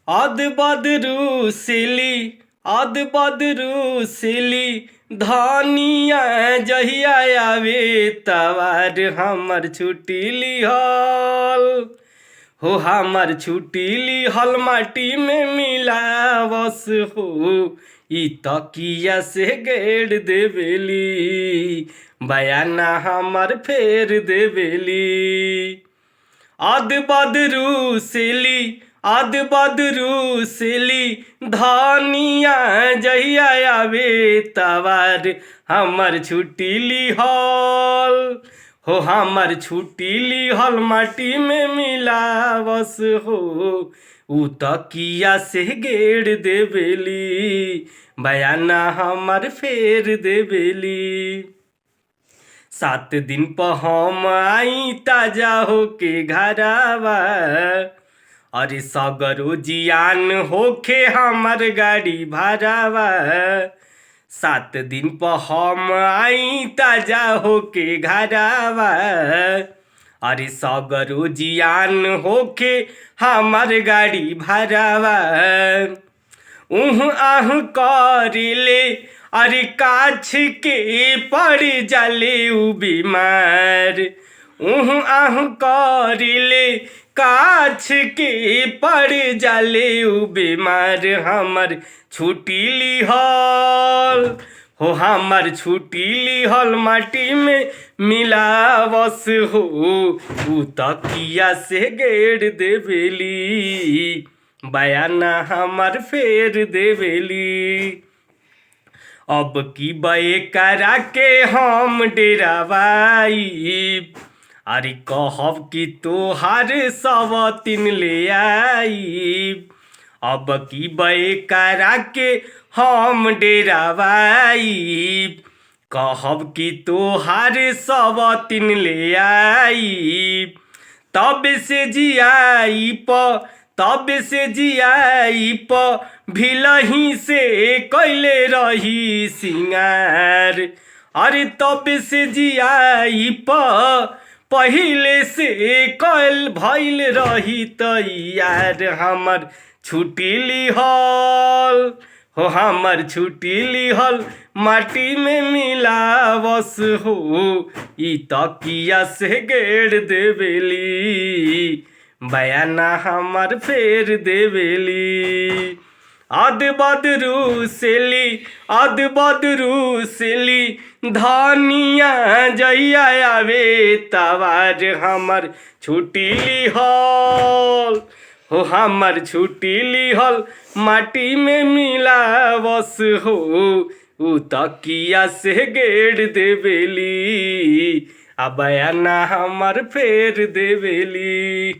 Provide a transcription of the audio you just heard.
अद बदरू सिली अद बदरू सिली धनिया जहिया आवे तवार हमर छुट्टी लिहल हो हमर छुट्टी लिहल माटी में मिलावस हो ई तकिया से गेड़ देवेली बयाना हमर फेर देवेली अद बदरू सिली अद बदरू सिली धनिया जहिया आवे तवार हमर छुट्टी लिहल हो हमर छुट्टी लिहल माटी में मिलावस हो उ तकिया से गेड़ देवेली बयाना हमर फेर देवेली 7 दिन पर हम आई ताजा होके घरावा अरे सगरो जियान होके हमर गाड़ी भाड़ावा 7 दिन पर हम आई ताजा होके घरावा अरे सगरो जियान होके हमर गाड़ी भाड़ावा आह करिले अरे काछ के पड़ जाले उ बीमार आह करिले काछ के पड़ जाले उ बीमार हमर छुट्टी लिहल हो हमर छुट्टी लिहल माटी में मिलावस हो उ तकिया से गेड़ देवेली बयाना हमर फेर देवेली अब की बे करा के हम डेरावाई अरे कहब कि तोहार सब तीन ले आई अब की बे करा के हम डेरावाई कहब कि तोहार सब तीन ले आई तब से जियाई भिलही से कैले रही सिंगार अरे तब से जियाई पहिले से कैल भइल रही तैयार हमर छुट्टी लिहल हो हमर छुट्टी लिहल माटी में मिलावस हो ई तकिया से गेड़ देवेली बयाना हमर फेर देवेली अद बदरू सिली धनिया जइया आवे तवार हमर छुट्टी लिहल हो हमर छुट्टी लिहल माटी में मिलावस हो उ तकिया से गेड़ देवेली आ बयाना हमर फेर देवेली।